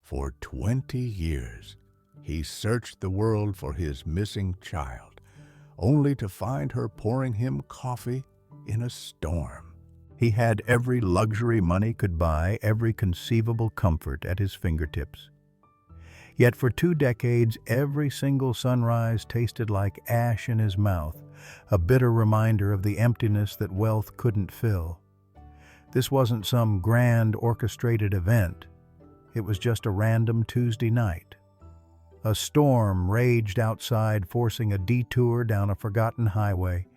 For 20 years, he searched the world for his missing child, only to find her pouring him coffee in a storm. He had every luxury money could buy, every conceivable comfort at his fingertips. Yet for 2 decades, every single sunrise tasted like ash in his mouth, a bitter reminder of the emptiness that wealth couldn't fill. This wasn't some grand orchestrated event. It was just a random Tuesday night. A storm raged outside, forcing a detour down a forgotten highway.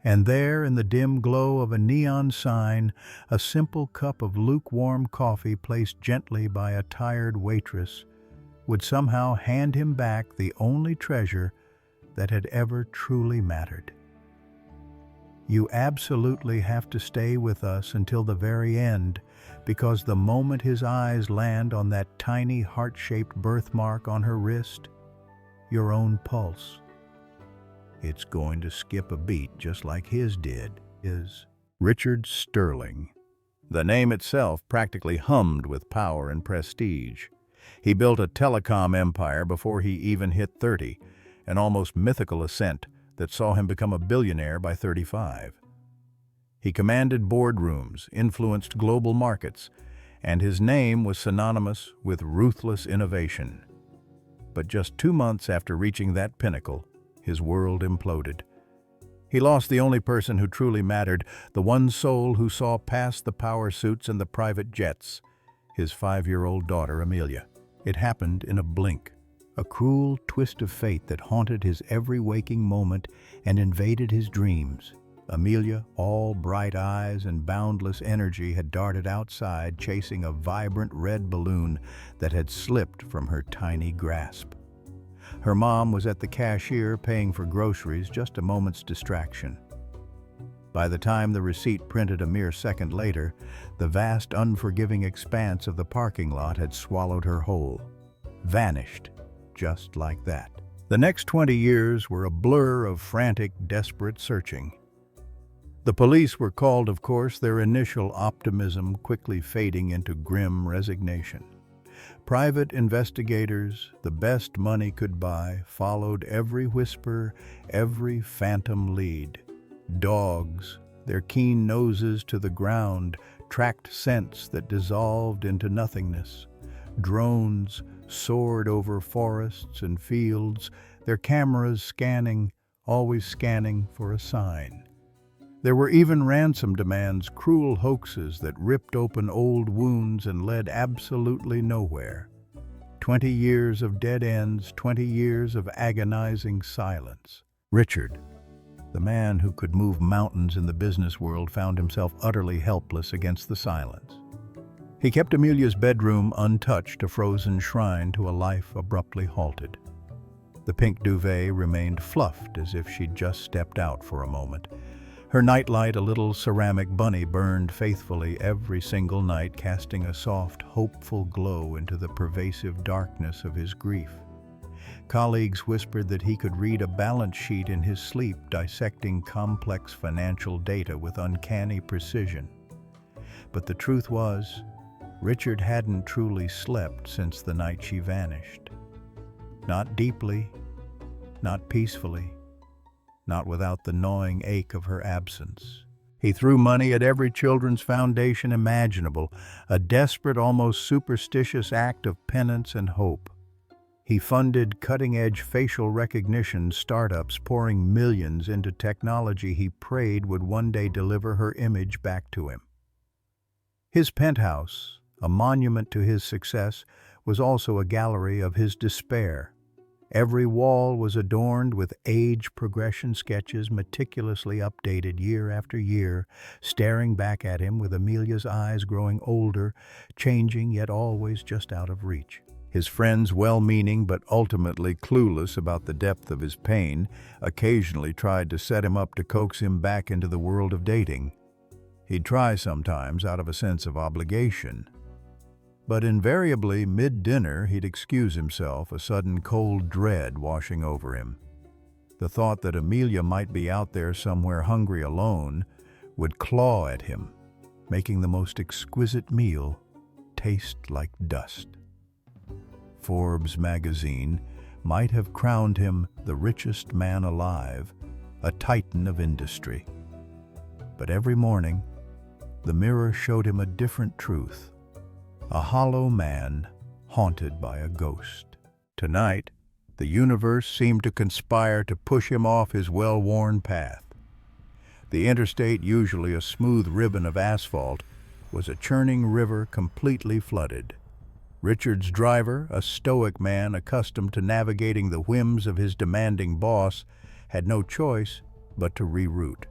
And there, in the dim glow of a neon sign, a simple cup of lukewarm coffee placed gently by a tired waitress would somehow hand him back the only treasure that had ever truly mattered. You absolutely have to stay with us until the very end, because the moment his eyes land on that tiny heart-shaped birthmark on her wrist, your own pulse, it's going to skip a beat just like his did. Is Richard Sterling. The name itself practically hummed with power and prestige. He built a telecom empire before he even hit 30, an almost mythical ascent that saw him become a billionaire by 35. He commanded boardrooms, influenced global markets, and his name was synonymous with ruthless innovation. But just 2 months after reaching that pinnacle, his world imploded. He lost the only person who truly mattered, the one soul who saw past the power suits and the private jets, his 5-year-old daughter, Amelia. It happened in a blink, a cruel twist of fate that haunted his every waking moment and invaded his dreams. Amelia, all bright eyes and boundless energy, had darted outside, chasing a vibrant red balloon that had slipped from her tiny grasp. Her mom was at the cashier paying for groceries, just a moment's distraction. By the time the receipt printed a mere second later, the vast, unforgiving expanse of the parking lot had swallowed her whole. Vanished, just like that. The next 20 years were a blur of frantic, desperate searching. The police were called, of course, their initial optimism quickly fading into grim resignation. Private investigators, the best money could buy, followed every whisper, every phantom lead. Dogs, their keen noses to the ground, tracked scents that dissolved into nothingness. Drones soared over forests and fields, their cameras scanning, always scanning for a sign. There were even ransom demands, cruel hoaxes that ripped open old wounds and led absolutely nowhere. 20 years of dead ends, 20 years of agonizing silence. Richard, the man who could move mountains in the business world, found himself utterly helpless against the silence. He kept Amelia's bedroom untouched, a frozen shrine to a life abruptly halted. The pink duvet remained fluffed as if she'd just stepped out for a moment. Her nightlight, a little ceramic bunny, burned faithfully every single night, casting a soft, hopeful glow into the pervasive darkness of his grief. Colleagues whispered that he could read a balance sheet in his sleep, dissecting complex financial data with uncanny precision. But the truth was, Richard hadn't truly slept since the night she vanished. Not deeply, not peacefully, not without the gnawing ache of her absence. He threw money at every children's foundation imaginable, a desperate, almost superstitious act of penance and hope. He funded cutting-edge facial recognition startups, pouring millions into technology he prayed would one day deliver her image back to him. His penthouse, a monument to his success, was also a gallery of his despair. Every wall was adorned with age progression sketches meticulously updated year after year, staring back at him with Amelia's eyes growing older, changing yet always just out of reach. His friends, well-meaning but ultimately clueless about the depth of his pain, occasionally tried to set him up to coax him back into the world of dating. He'd try sometimes out of a sense of obligation. But invariably, mid-dinner, he'd excuse himself, a sudden cold dread washing over him. The thought that Amelia might be out there somewhere hungry alone would claw at him, making the most exquisite meal taste like dust. Forbes magazine might have crowned him the richest man alive, a titan of industry. But every morning, the mirror showed him a different truth, a hollow man haunted by a ghost. Tonight, the universe seemed to conspire to push him off his well-worn path. The interstate, usually a smooth ribbon of asphalt, was a churning river completely flooded. Richard's driver, a stoic man accustomed to navigating the whims of his demanding boss, had no choice but to reroute.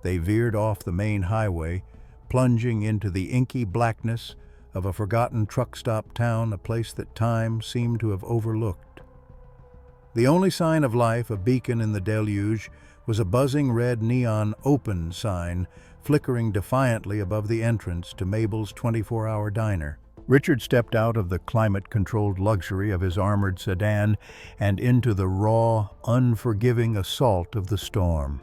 They veered off the main highway, plunging into the inky blackness of a forgotten truck stop town, a place that time seemed to have overlooked. The only sign of life, a beacon in the deluge, was a buzzing red neon "open" sign flickering defiantly above the entrance to Mabel's 24-hour diner. Richard stepped out of the climate-controlled luxury of his armored sedan and into the raw, unforgiving assault of the storm.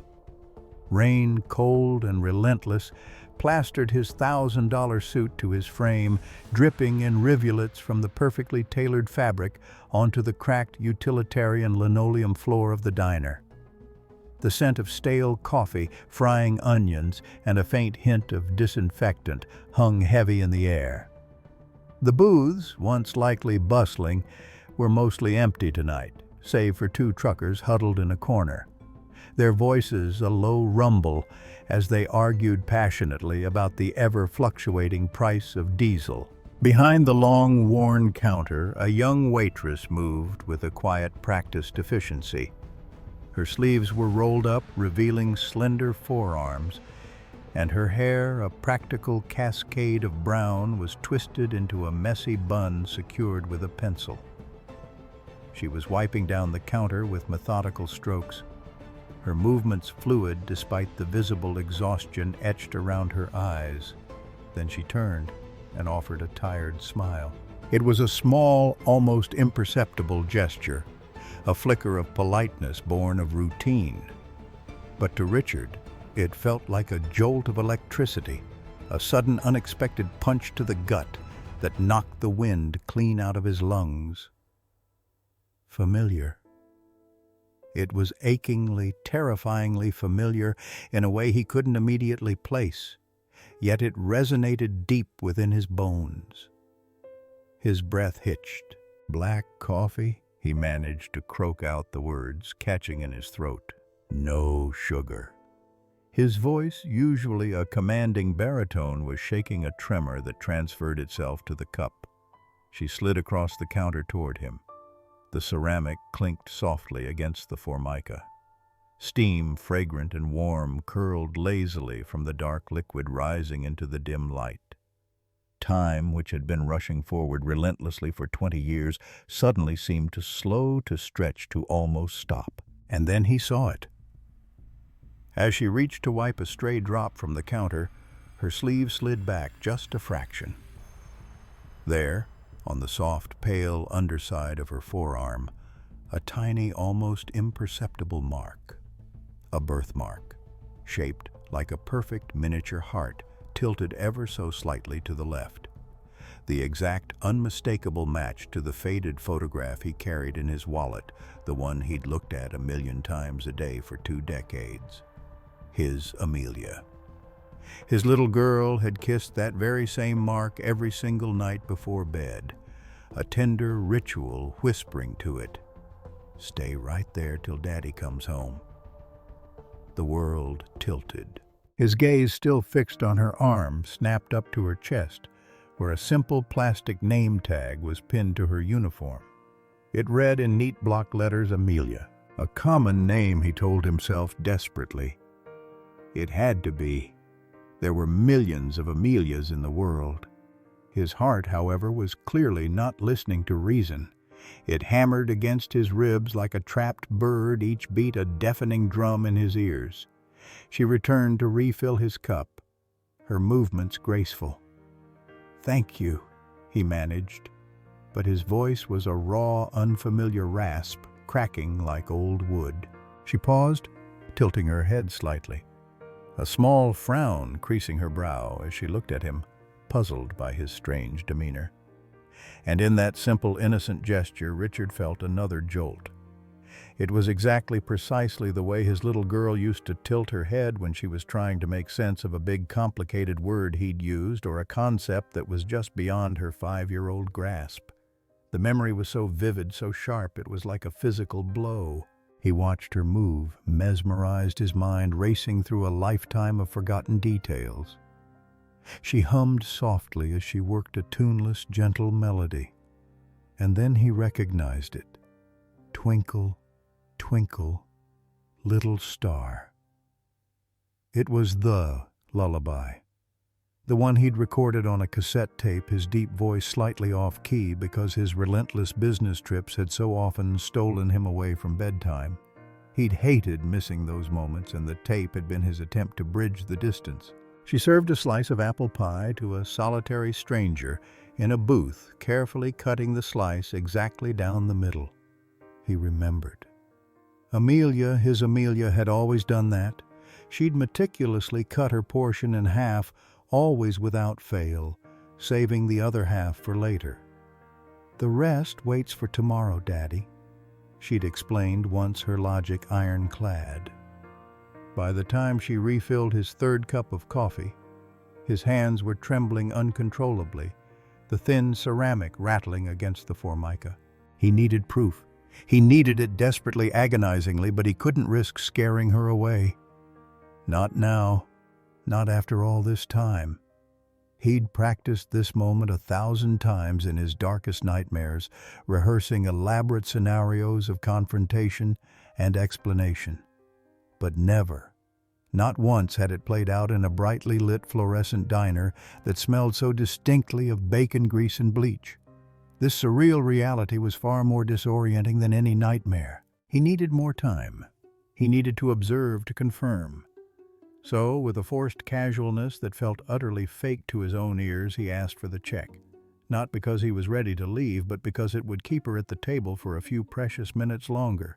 Rain, cold and relentless, plastered his $1,000 suit to his frame, dripping in rivulets from the perfectly tailored fabric onto the cracked utilitarian linoleum floor of the diner. The scent of stale coffee, frying onions, and a faint hint of disinfectant hung heavy in the air. The booths, once likely bustling, were mostly empty tonight, save for two truckers huddled in a corner, their voices a low rumble as they argued passionately about the ever-fluctuating price of diesel. Behind the long, worn counter, a young waitress moved with a quiet, practiced efficiency. Her sleeves were rolled up, revealing slender forearms, and her hair, a practical cascade of brown, was twisted into a messy bun secured with a pencil. She was wiping down the counter with methodical strokes, her movements fluid despite the visible exhaustion etched around her eyes. Then she turned and offered a tired smile. It was a small, almost imperceptible gesture, a flicker of politeness born of routine. But to Richard, it felt like a jolt of electricity, a sudden unexpected punch to the gut that knocked the wind clean out of his lungs. Familiar. It was achingly, terrifyingly familiar in a way he couldn't immediately place, yet it resonated deep within his bones. His breath hitched. "Black coffee?" He managed to croak out the words, catching in his throat. "No sugar." His voice, usually a commanding baritone, was shaking a tremor that transferred itself to the cup. She slid across the counter toward him. The ceramic clinked softly against the formica. Steam, fragrant and warm, curled lazily from the dark liquid rising into the dim light. Time, which had been rushing forward relentlessly for 20 years, suddenly seemed to slow, to stretch, to almost stop. And then he saw it. As she reached to wipe a stray drop from the counter, her sleeve slid back just a fraction. There, on the soft, pale underside of her forearm, a tiny, almost imperceptible mark. A birthmark, shaped like a perfect miniature heart, tilted ever so slightly to the left. The exact, unmistakable match to the faded photograph he carried in his wallet, the one he'd looked at 1,000,000 times a day for 2 decades. His Amelia. His little girl had kissed that very same mark every single night before bed, a tender ritual whispering to it, "Stay right there till Daddy comes home." The world tilted. His gaze still fixed on her arm, snapped up to her chest, where a simple plastic name tag was pinned to her uniform. It read in neat block letters, Amelia. A common name, he told himself desperately. It had to be. There were millions of Amelias in the world. His heart, however, was clearly not listening to reason. It hammered against his ribs like a trapped bird, each beat a deafening drum in his ears. She returned to refill his cup, her movements graceful. "Thank you," he managed, but his voice was a raw, unfamiliar rasp, cracking like old wood. She paused, tilting her head slightly, a small frown creasing her brow as she looked at him, puzzled by his strange demeanor. And in that simple, innocent gesture, Richard felt another jolt. It was precisely the way his little girl used to tilt her head when she was trying to make sense of a big, complicated word he'd used or a concept that was just beyond her 5-year-old grasp. The memory was so vivid, so sharp, it was like a physical blow. He watched her move, mesmerized, his mind racing through a lifetime of forgotten details. She hummed softly as she worked a tuneless, gentle melody. And then he recognized it. Twinkle, twinkle, little star. It was the lullaby. The one he'd recorded on a cassette tape, his deep voice slightly off-key because his relentless business trips had so often stolen him away from bedtime. He'd hated missing those moments, and the tape had been his attempt to bridge the distance. She served a slice of apple pie to a solitary stranger in a booth, carefully cutting the slice exactly down the middle. He remembered. Amelia, his Amelia, had always done that. She'd meticulously cut her portion in half, always without fail, saving the other half for later. "The rest waits for tomorrow, Daddy," she'd explained, once her logic ironclad. By the time she refilled his third cup of coffee, his hands were trembling uncontrollably, the thin ceramic rattling against the formica. He needed proof. He needed it desperately, agonizingly, but he couldn't risk scaring her away. Not now. Not after all this time. He'd practiced this moment 1,000 times in his darkest nightmares, rehearsing elaborate scenarios of confrontation and explanation. But never, not once, had it played out in a brightly lit fluorescent diner that smelled so distinctly of bacon grease and bleach. This surreal reality was far more disorienting than any nightmare. He needed more time. He needed to observe, to confirm. So, with a forced casualness that felt utterly fake to his own ears, he asked for the check. Not because he was ready to leave, but because it would keep her at the table for a few precious minutes longer.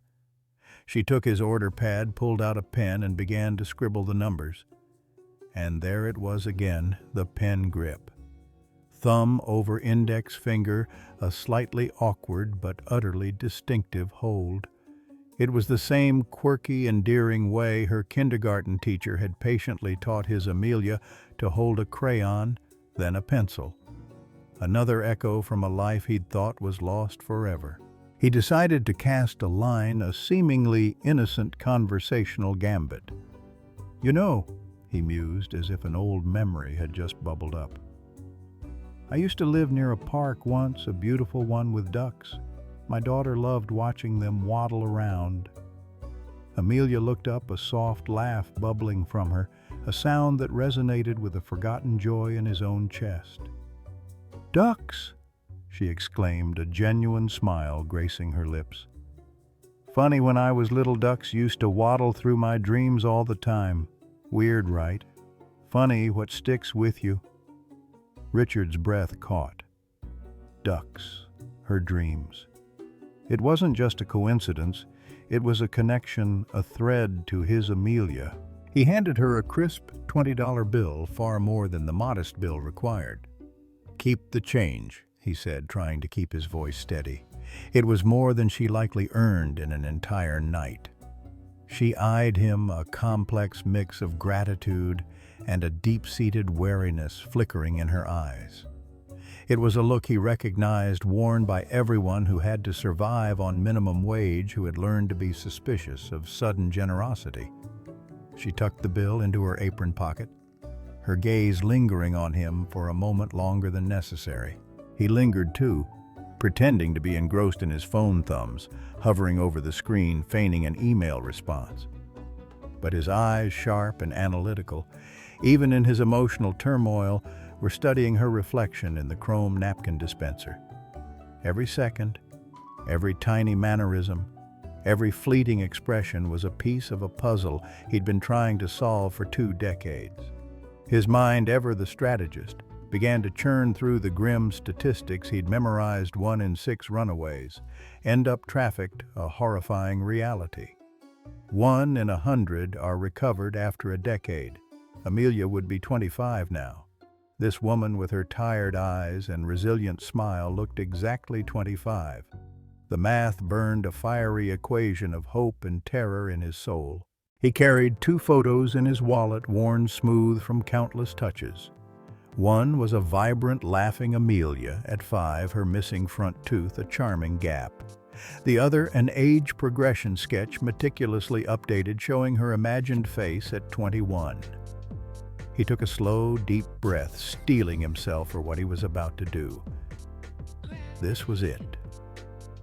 She took his order pad, pulled out a pen, and began to scribble the numbers. And there it was again, the pen grip. Thumb over index finger, a slightly awkward but utterly distinctive hold. It was the same quirky, endearing way her kindergarten teacher had patiently taught his Amelia to hold a crayon, then a pencil. Another echo from a life he'd thought was lost forever. He decided to cast a line, a seemingly innocent conversational gambit. "You know," he mused, as if an old memory had just bubbled up, "I used to live near a park once, a beautiful one with ducks. My daughter loved watching them waddle around." Amelia looked up, a soft laugh bubbling from her, a sound that resonated with a forgotten joy in his own chest. "Ducks!" she exclaimed, a genuine smile gracing her lips. "Funny, when I was little, ducks used to waddle through my dreams all the time. Weird, right? Funny what sticks with you." Richard's breath caught. Ducks, her dreams. It wasn't just a coincidence, it was a connection, a thread to his Amelia. He handed her a crisp $20 bill, far more than the modest bill required. "Keep the change," he said, trying to keep his voice steady. It was more than she likely earned in an entire night. She eyed him, a complex mix of gratitude and a deep-seated wariness flickering in her eyes. It was a look he recognized, worn by everyone who had to survive on minimum wage, who had learned to be suspicious of sudden generosity. She tucked the bill into her apron pocket, her gaze lingering on him for a moment longer than necessary. He lingered too, pretending to be engrossed in his phone thumbs, hovering over the screen, feigning an email response. But his eyes, sharp and analytical, even in his emotional turmoil, were studying her reflection in the chrome napkin dispenser. Every second, every tiny mannerism, every fleeting expression was a piece of a puzzle he'd been trying to solve for 2 decades. His mind, ever the strategist, began to churn through the grim statistics he'd memorized. 1 in 6 runaways end up trafficked, a horrifying reality. 1 in 100 are recovered after a decade. Amelia would be 25 now. This woman with her tired eyes and resilient smile looked exactly 25. The math burned a fiery equation of hope and terror in his soul. He carried 2 photos in his wallet, worn smooth from countless touches. One was a vibrant, laughing Amelia at 5, her missing front tooth a charming gap. The other, an age progression sketch meticulously updated showing her imagined face at 21. He took a slow, deep breath, steeling himself for what he was about to do. This was it.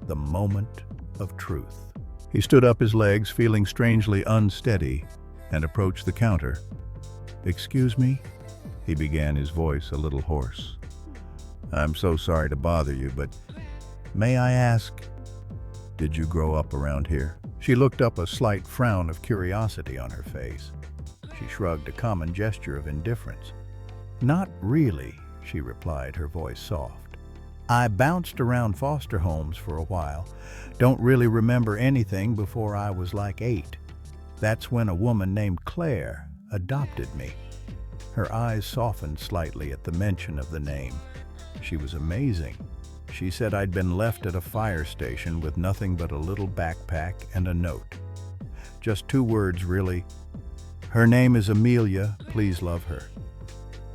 The moment of truth. He stood up his legs, feeling strangely unsteady, and approached the counter. "Excuse me?" he began, his voice a little hoarse. "I'm so sorry to bother you, but may I ask, did you grow up around here?" She looked up, a slight frown of curiosity on her face. She shrugged, a common gesture of indifference. "Not really," she replied, her voice soft. "I bounced around foster homes for a while. Don't really remember anything before I was like 8. That's when a woman named Claire adopted me." Her eyes softened slightly at the mention of the name. She was amazing. She said I'd been left at a fire station with nothing but a little backpack and a note. Just 2 words, really. "Her name is Amelia, please love her."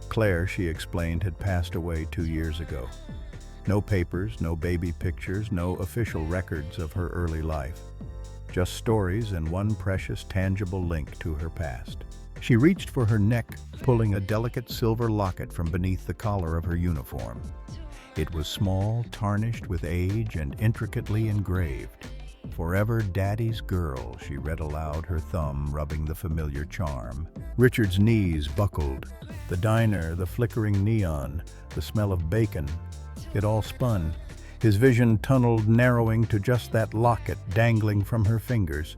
Claire, she explained, had passed away 2 years ago. No papers, no baby pictures, no official records of her early life. Just stories and one precious, tangible link to her past. She reached for her neck, pulling a delicate silver locket from beneath the collar of her uniform. It was small, tarnished with age, and intricately engraved. "Forever Daddy's girl," she read aloud, her thumb rubbing the familiar charm. Richard's knees buckled. The diner, the flickering neon, the smell of bacon. It all spun. His vision tunneled, narrowing to just that locket dangling from her fingers.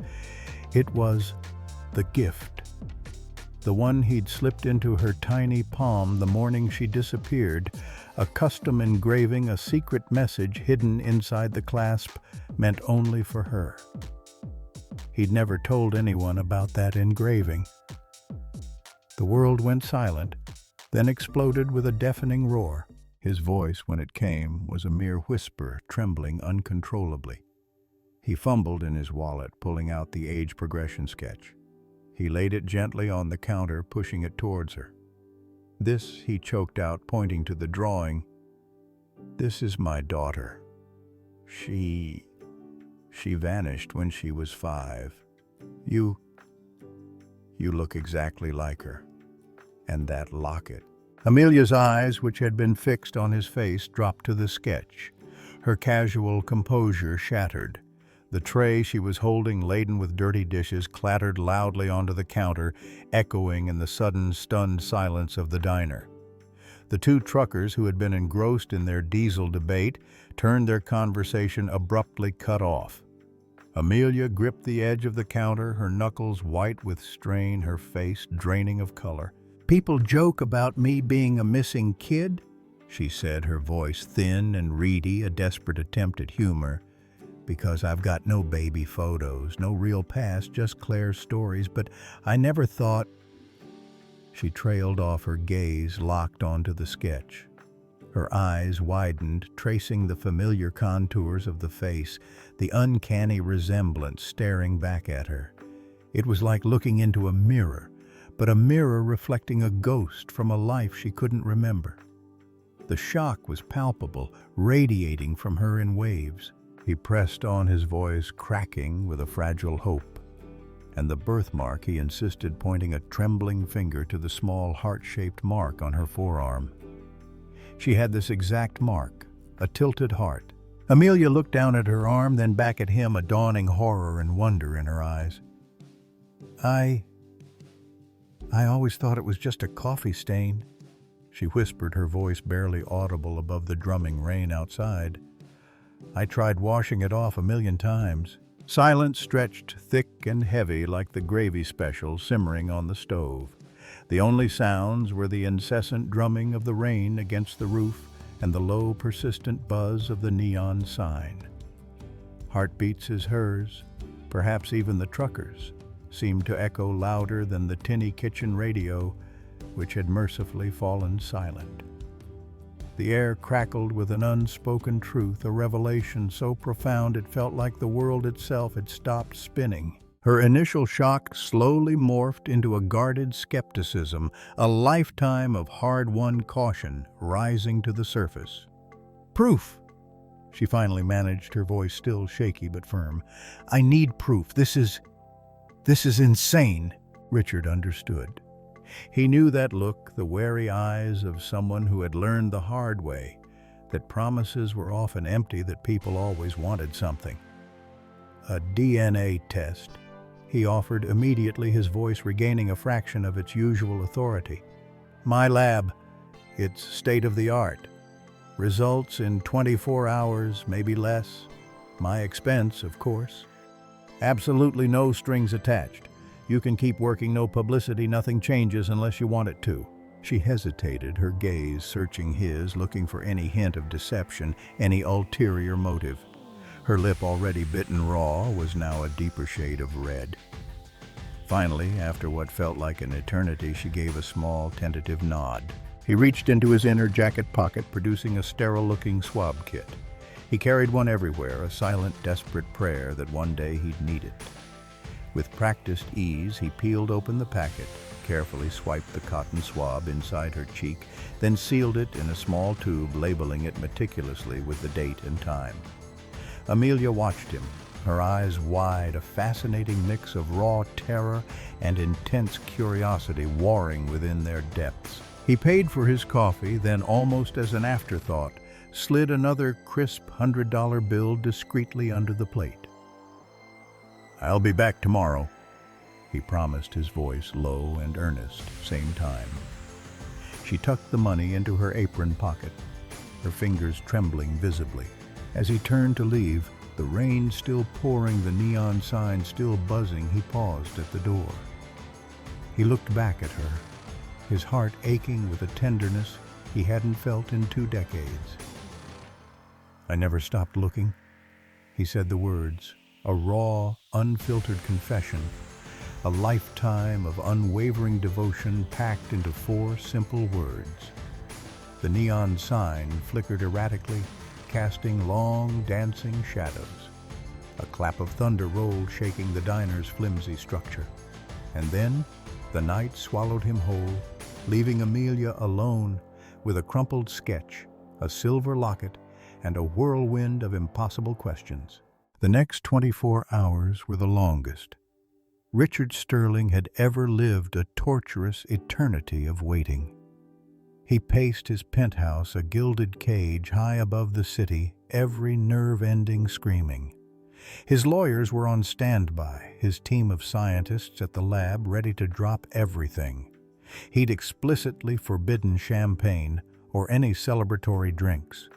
It was the gift. The one he'd slipped into her tiny palm the morning she disappeared, a custom engraving, a secret message hidden inside the clasp meant only for her. He'd never told anyone about that engraving. The world went silent, then exploded with a deafening roar. His voice, when it came, was a mere whisper, trembling uncontrollably. He fumbled in his wallet, pulling out the age progression sketch. He laid it gently on the counter, pushing it towards her. "This," he choked out, pointing to the drawing, "this is my daughter. She vanished when she was 5. You look exactly like her. And that locket." Amelia's eyes, which had been fixed on his face, dropped to the sketch. Her casual composure shattered. The tray she was holding, laden with dirty dishes, clattered loudly onto the counter, echoing in the sudden, stunned silence of the diner. The 2 truckers, who had been engrossed in their diesel debate, turned their conversation abruptly cut off. Amelia gripped the edge of the counter, her knuckles white with strain, her face draining of color. "People joke about me being a missing kid," she said, her voice thin and reedy, a desperate attempt at humor. "Because I've got no baby photos, no real past, just Claire's stories, but I never thought—" She trailed off, her gaze locked onto the sketch. Her eyes widened, tracing the familiar contours of the face, the uncanny resemblance staring back at her. It was like looking into a mirror, but a mirror reflecting a ghost from a life she couldn't remember. The shock was palpable, radiating from her in waves. He pressed on, his voice cracking with a fragile hope. "And the birthmark," he insisted, pointing a trembling finger to the small heart-shaped mark on her forearm. She had this exact mark, a tilted heart. Amelia looked down at her arm, then back at him, a dawning horror and wonder in her eyes. I always thought it was just a coffee stain," she whispered, her voice barely audible above the drumming rain outside. "I tried washing it off 1,000,000 times." Silence stretched thick and heavy like the gravy special simmering on the stove. The only sounds were the incessant drumming of the rain against the roof and the low, persistent buzz of the neon sign. Heartbeats as hers, perhaps even the truckers, seemed to echo louder than the tinny kitchen radio, which had mercifully fallen silent. The air crackled with an unspoken truth, a revelation so profound it felt like the world itself had stopped spinning. Her initial shock slowly morphed into a guarded skepticism, a lifetime of hard-won caution rising to the surface. "Proof!" She finally managed, her voice still shaky but firm. "I need proof. This is insane." Richard understood. He knew that look, the wary eyes of someone who had learned the hard way, that promises were often empty, that people always wanted something. "A DNA test," he offered immediately, his voice regaining a fraction of its usual authority. "My lab. It's state-of-the-art. Results in 24 hours, maybe less. My expense, of course. Absolutely no strings attached. You can keep working, no publicity, nothing changes unless you want it to." She hesitated, her gaze searching his, looking for any hint of deception, any ulterior motive. Her lip, already bitten raw, was now a deeper shade of red. Finally, after what felt like an eternity, she gave a small, tentative nod. He reached into his inner jacket pocket, producing a sterile-looking swab kit. He carried one everywhere, a silent, desperate prayer that one day he'd need it. With practiced ease, he peeled open the packet, carefully swiped the cotton swab inside her cheek, then sealed it in a small tube, labeling it meticulously with the date and time. Amelia watched him, her eyes wide, a fascinating mix of raw terror and intense curiosity warring within their depths. He paid for his coffee, then, almost as an afterthought, slid another crisp $100 bill discreetly under the plate. "I'll be back tomorrow," he promised, his voice low and earnest, same time. She tucked the money into her apron pocket, her fingers trembling visibly. As he turned to leave, the rain still pouring, the neon sign still buzzing, he paused at the door. He looked back at her, his heart aching with a tenderness he hadn't felt in 2 decades. "I never stopped looking," he said the words, a raw, unfiltered confession, a lifetime of unwavering devotion packed into 4 simple words. The neon sign flickered erratically, casting long, dancing shadows. A clap of thunder rolled, shaking the diner's flimsy structure. And then the night swallowed him whole, leaving Amelia alone with a crumpled sketch, a silver locket, and a whirlwind of impossible questions. The next 24 hours were the longest. Richard Sterling had ever lived a torturous eternity of waiting. He paced his penthouse, a gilded cage high above the city, every nerve ending screaming. His lawyers were on standby, his team of scientists at the lab ready to drop everything. He'd explicitly forbidden champagne or any celebratory drinks.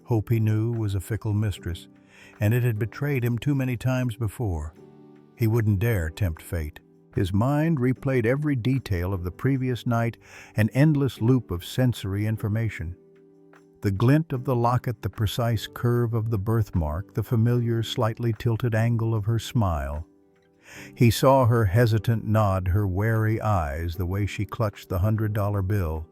Hope, he knew, was a fickle mistress, and it had betrayed him too many times before. He wouldn't dare tempt fate. His mind replayed every detail of the previous night, an endless loop of sensory information. The glint of the locket, the precise curve of the birthmark, the familiar, slightly tilted angle of her smile. He saw her hesitant nod, her wary eyes, the way she clutched the $100 bill.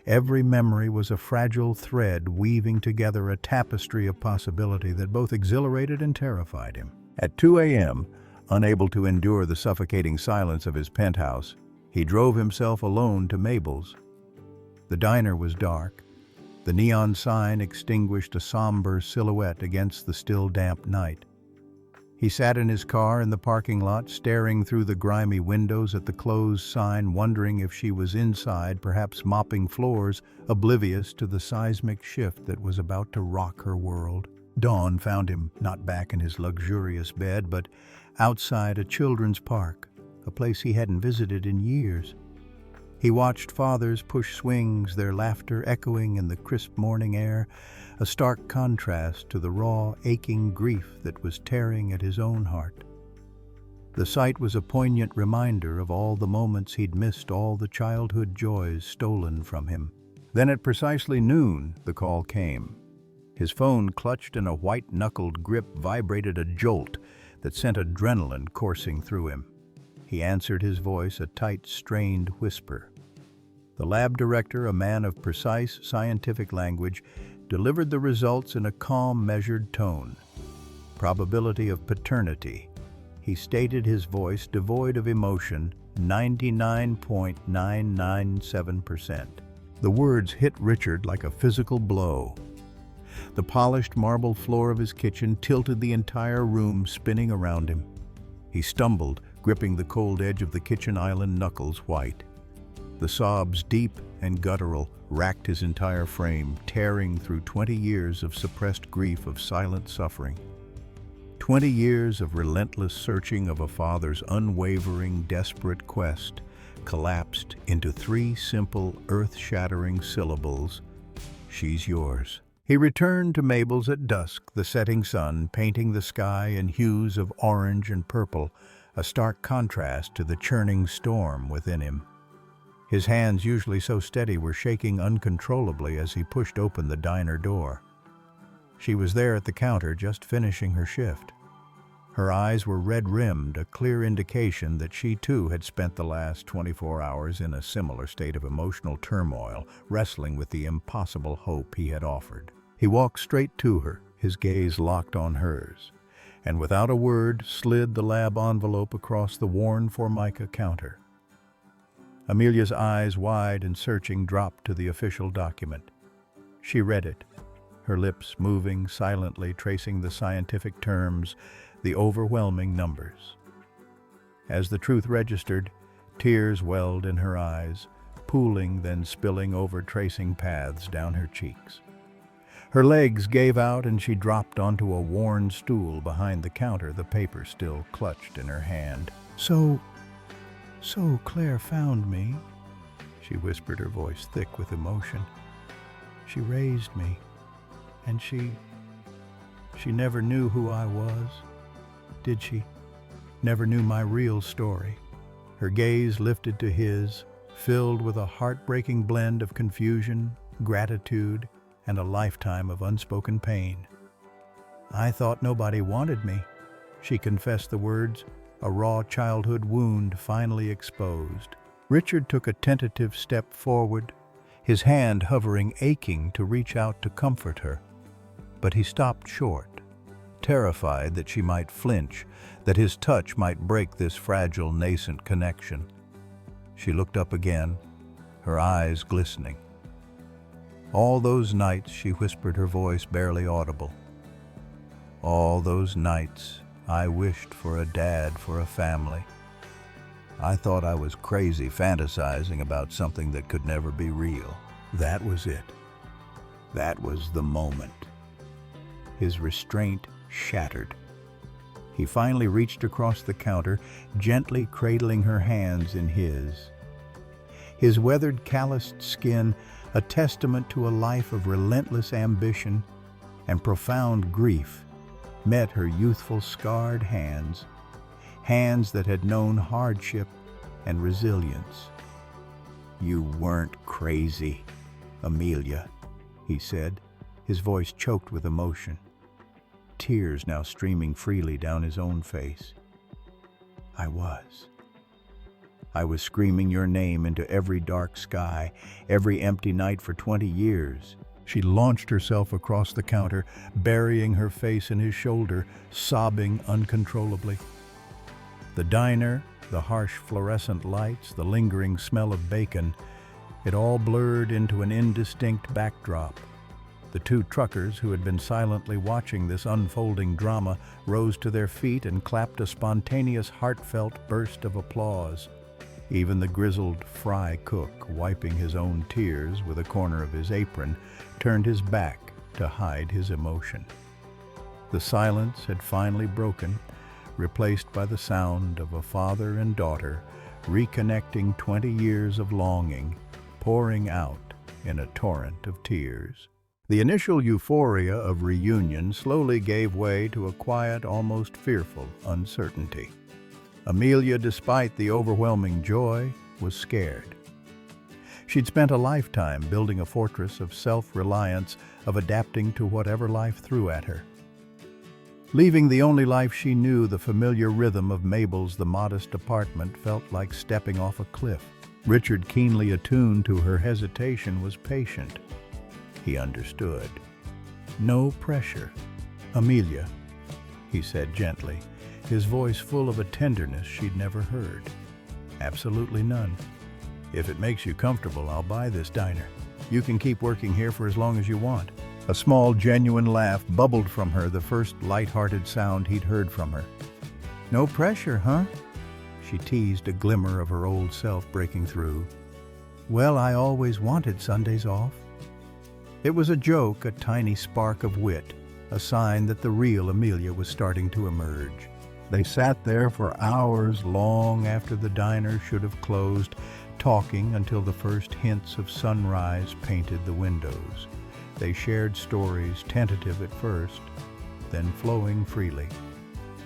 Every memory was a fragile thread weaving together a tapestry of possibility that both exhilarated and terrified him. At 2 a.m., unable to endure the suffocating silence of his penthouse, he drove himself alone to Mabel's. The diner was dark. The neon sign extinguished a somber silhouette against the still damp night. He sat in his car in the parking lot, staring through the grimy windows at the closed sign, wondering if she was inside, perhaps mopping floors, oblivious to the seismic shift that was about to rock her world. Dawn found him not back in his luxurious bed, but outside a children's park, a place he hadn't visited in years. He watched fathers push swings, their laughter echoing in the crisp morning air, a stark contrast to the raw, aching grief that was tearing at his own heart. The sight was a poignant reminder of all the moments he'd missed, all the childhood joys stolen from him. Then at precisely noon, the call came. His phone, clutched in a white-knuckled grip, vibrated a jolt that sent adrenaline coursing through him. He answered, his voice a tight, strained whisper. The lab director, a man of precise scientific language, delivered the results in a calm, measured tone. Probability of paternity. He stated, his voice devoid of emotion, 99.997%. The words hit Richard like a physical blow. The polished marble floor of his kitchen tilted the entire room, spinning around him. He stumbled, gripping the cold edge of the kitchen island, knuckles white. The sobs, deep and guttural, racked his entire frame, tearing through 20 years of suppressed grief, of silent suffering. 20 years of relentless searching, of a father's unwavering, desperate quest, collapsed into 3 simple, earth-shattering syllables: "She's yours." He returned to Mabel's at dusk, the setting sun painting the sky in hues of orange and purple, a stark contrast to the churning storm within him. His hands, usually so steady, were shaking uncontrollably as he pushed open the diner door. She was there at the counter, just finishing her shift. Her eyes were red-rimmed, a clear indication that she too had spent the last 24 hours in a similar state of emotional turmoil, wrestling with the impossible hope he had offered. He walked straight to her, his gaze locked on hers, and without a word slid the lab envelope across the worn Formica counter. Amelia's eyes, wide and searching, dropped to the official document. She read it, her lips moving silently, tracing the scientific terms, the overwhelming numbers. As the truth registered, tears welled in her eyes, pooling, then spilling over tracing paths down her cheeks. Her legs gave out and she dropped onto a worn stool behind the counter, the paper still clutched in her hand. So Claire found me," she whispered, her voice thick with emotion. "She raised me, and she never knew who I was, did she? Never knew my real story." Her gaze lifted to his, filled with a heartbreaking blend of confusion, gratitude, and a lifetime of unspoken pain. "I thought nobody wanted me," she confessed, the words, a raw childhood wound finally exposed. Richard took a tentative step forward, his hand hovering, aching to reach out to comfort her. But he stopped short, terrified that she might flinch, that his touch might break this fragile, nascent connection. She looked up again, her eyes glistening. "All those nights," she whispered, her voice barely audible. "All those nights I wished for a dad, for a family. I thought I was crazy, fantasizing about something that could never be real. That was it. That was the moment." His restraint shattered. He finally reached across the counter, gently cradling her hands in his. His weathered, calloused skin, a testament to a life of relentless ambition and profound grief, met her youthful, scarred hands, hands that had known hardship and resilience. "You weren't crazy, Amelia," he said, his voice choked with emotion, tears now streaming freely down his own face. "I was. I was screaming your name into every dark sky, every empty night for 20 years. She launched herself across the counter, burying her face in his shoulder, sobbing uncontrollably. The diner, the harsh fluorescent lights, the lingering smell of bacon, it all blurred into an indistinct backdrop. The 2 truckers who had been silently watching this unfolding drama rose to their feet and clapped a spontaneous, heartfelt burst of applause. Even the grizzled fry cook, wiping his own tears with a corner of his apron, turned his back to hide his emotion. The silence had finally broken, replaced by the sound of a father and daughter reconnecting 20 years of longing, pouring out in a torrent of tears. The initial euphoria of reunion slowly gave way to a quiet, almost fearful uncertainty. Amelia, despite the overwhelming joy, was scared. She'd spent a lifetime building a fortress of self-reliance, of adapting to whatever life threw at her. Leaving the only life she knew, the familiar rhythm of Mabel's, the modest apartment, felt like stepping off a cliff. Richard, keenly attuned to her hesitation, was patient. He understood. "No pressure, Amelia," he said gently, his voice full of a tenderness she'd never heard. "Absolutely none. If it makes you comfortable, I'll buy this diner. You can keep working here for as long as you want." A small, genuine laugh bubbled from her, the first light-hearted sound he'd heard from her. "No pressure, huh?" she teased, a glimmer of her old self breaking through. "Well, I always wanted Sundays off." It was a joke, a tiny spark of wit, a sign that the real Amelia was starting to emerge. They sat there for hours long after the diner should have closed, talking until the first hints of sunrise painted the windows. They shared stories, tentative at first, then flowing freely.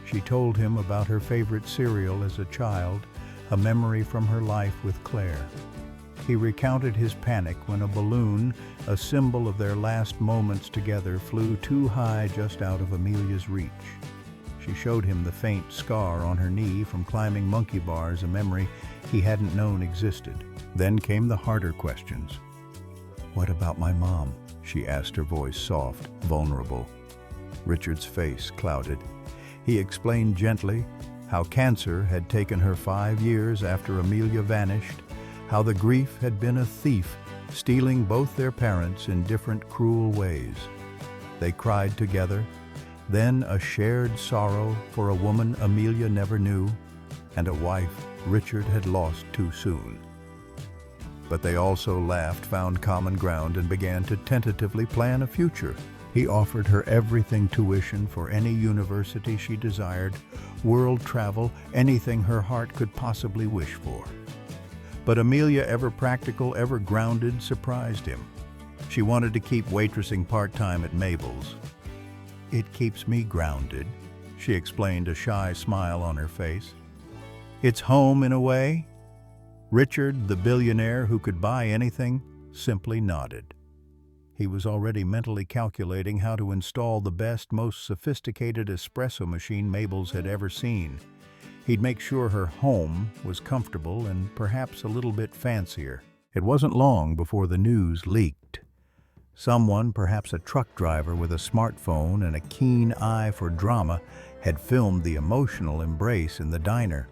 She told him about her favorite cereal as a child, a memory from her life with Claire. He recounted his panic when a balloon, a symbol of their last moments together, flew too high just out of Amelia's reach. She showed him the faint scar on her knee from climbing monkey bars, a memory he hadn't known existed. Then came the harder questions. "What about my mom?" she asked, her voice soft, vulnerable. Richard's face clouded. He explained gently how cancer had taken her 5 years after Amelia vanished, how the grief had been a thief, stealing both their parents in different cruel ways. They cried together, then a shared sorrow for a woman Amelia never knew, and a wife Richard had lost too soon. But they also laughed, found common ground, and began to tentatively plan a future. He offered her everything: tuition for any university she desired, world travel, anything her heart could possibly wish for. But Amelia, ever practical, ever grounded, surprised him. She wanted to keep waitressing part-time at Mabel's. "It keeps me grounded," she explained, a shy smile on her face. "It's home in a way." Richard, the billionaire who could buy anything, simply nodded. He was already mentally calculating how to install the best, most sophisticated espresso machine Mabel's had ever seen. He'd make sure her home was comfortable and perhaps a little bit fancier. It wasn't long before the news leaked. Someone, perhaps a truck driver with a smartphone and a keen eye for drama, had filmed the emotional embrace in the diner.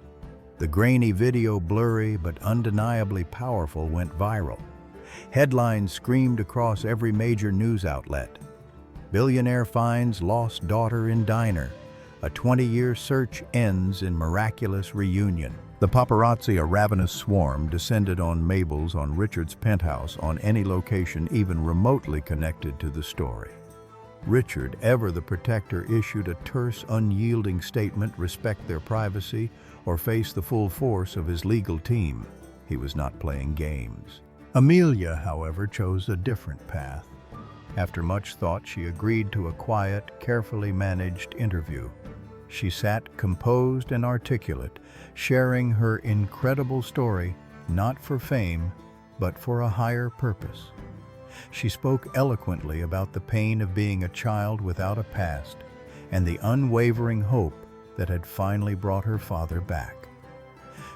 The grainy video, blurry but undeniably powerful, went viral. Headlines screamed across every major news outlet. "Billionaire finds lost daughter in diner. A 20-year search ends in miraculous reunion." The paparazzi, a ravenous swarm, descended on Mabel's, on Richard's penthouse, on any location even remotely connected to the story. Richard, ever the protector, issued a terse, unyielding statement: respect their privacy or face the full force of his legal team. He was not playing games. Amelia, however, chose a different path. After much thought, she agreed to a quiet, carefully managed interview. She sat composed and articulate, sharing her incredible story, not for fame, but for a higher purpose. She spoke eloquently about the pain of being a child without a past, and the unwavering hope that had finally brought her father back.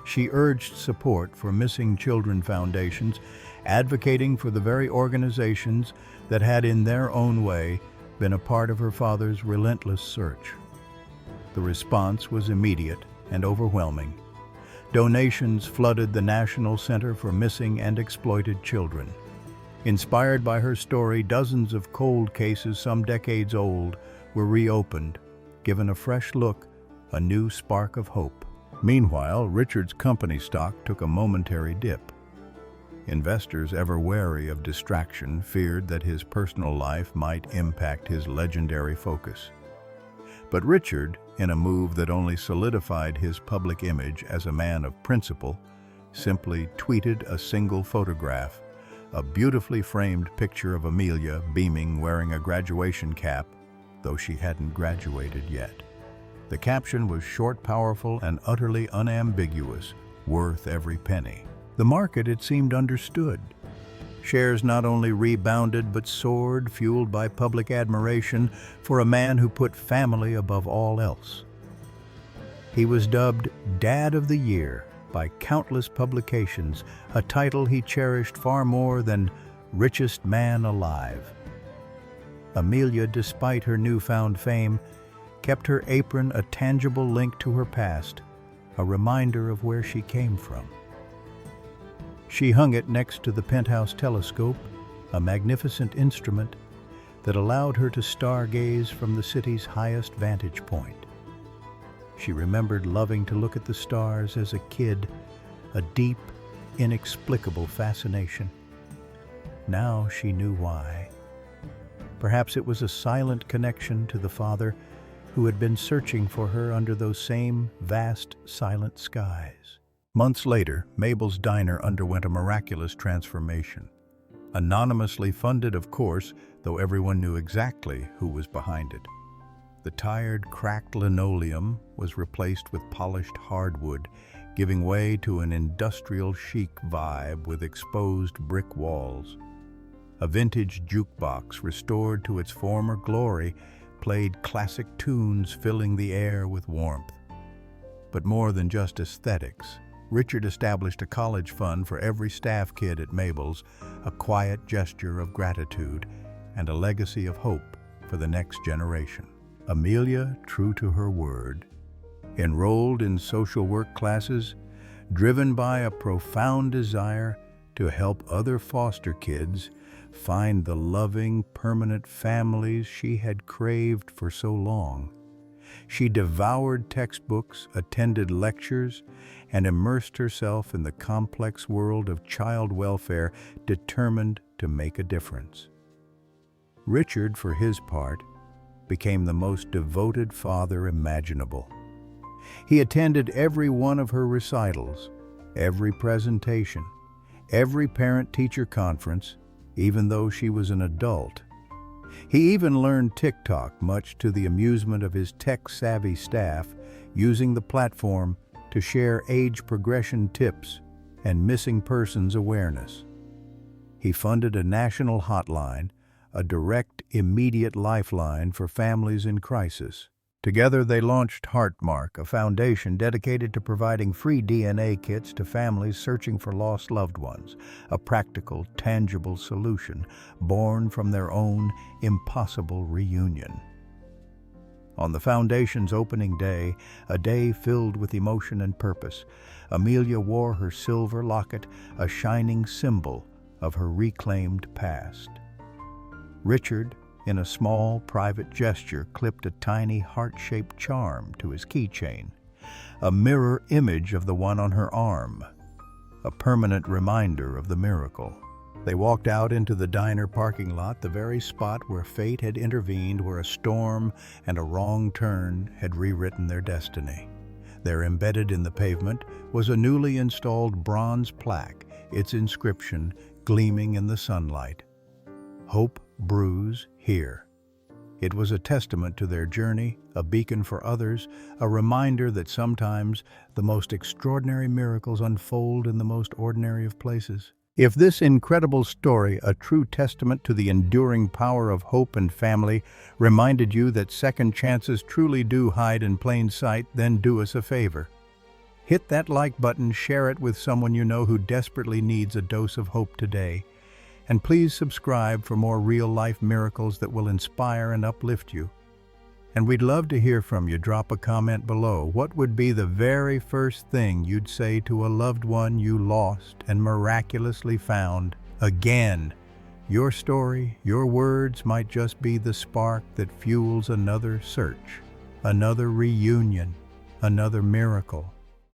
She urged support for missing children foundations, advocating for the very organizations that had, in their own way, been a part of her father's relentless search. The response was immediate and overwhelming. Donations flooded the National Center for Missing and Exploited Children. Inspired by her story, dozens of cold cases, some decades old, were reopened, given a fresh look, a new spark of hope. Meanwhile, Richard's company stock took a momentary dip. Investors, ever wary of distraction, feared that his personal life might impact his legendary focus. But Richard, in a move that only solidified his public image as a man of principle, simply tweeted a single photograph, a beautifully framed picture of Amelia beaming, wearing a graduation cap, though she hadn't graduated yet. The caption was short, powerful, and utterly unambiguous: worth every penny. The market, it seemed, understood. Shares not only rebounded but soared, fueled by public admiration for a man who put family above all else. He was dubbed Dad of the Year, by countless publications, a title he cherished far more than richest man alive. Amelia, despite her newfound fame, kept her apron a tangible link to her past, a reminder of where she came from. She hung it next to the penthouse telescope, a magnificent instrument that allowed her to stargaze from the city's highest vantage point. She remembered loving to look at the stars as a kid, a deep, inexplicable fascination. Now she knew why. Perhaps it was a silent connection to the Father who had been searching for her under those same vast, silent skies. Months later, Mabel's diner underwent a miraculous transformation. Anonymously funded, of course, though everyone knew exactly who was behind it. The tired, cracked linoleum was replaced with polished hardwood, giving way to an industrial chic vibe with exposed brick walls. A vintage jukebox, restored to its former glory, played classic tunes, filling the air with warmth. But more than just aesthetics, Richard established a college fund for every staff kid at Mabel's, a quiet gesture of gratitude and a legacy of hope for the next generation. Amelia, true to her word, enrolled in social work classes, driven by a profound desire to help other foster kids find the loving, permanent families she had craved for so long. She devoured textbooks, attended lectures, and immersed herself in the complex world of child welfare, determined to make a difference. Richard, for his part, became the most devoted father imaginable. He attended every one of her recitals, every presentation, every parent-teacher conference, even though she was an adult. He even learned TikTok, much to the amusement of his tech-savvy staff, using the platform to share age progression tips and missing persons awareness. He funded a national hotline, a direct, immediate lifeline for families in crisis. Together they launched Heartmark, a foundation dedicated to providing free DNA kits to families searching for lost loved ones, a practical, tangible solution born from their own impossible reunion. On the foundation's opening day, a day filled with emotion and purpose, Amelia wore her silver locket, a shining symbol of her reclaimed past. Richard, in a small, private gesture, clipped a tiny heart-shaped charm to his keychain, a mirror image of the one on her arm, a permanent reminder of the miracle. They walked out into the diner parking lot, the very spot where fate had intervened, where a storm and a wrong turn had rewritten their destiny. There, embedded in the pavement, was a newly installed bronze plaque, its inscription gleaming in the sunlight. Hope brews here. It was a testament to their journey, a beacon for others, a reminder that sometimes the most extraordinary miracles unfold in the most ordinary of places. If this incredible story, a true testament to the enduring power of hope and family, reminded you that second chances truly do hide in plain sight, then do us a favor. Hit that like button, share it with someone you know who desperately needs a dose of hope today. And please subscribe for more real-life miracles that will inspire and uplift you. And we'd love to hear from you. Drop a comment below. What would be the very first thing you'd say to a loved one you lost and miraculously found again? Your story, your words might just be the spark that fuels another search, another reunion, another miracle.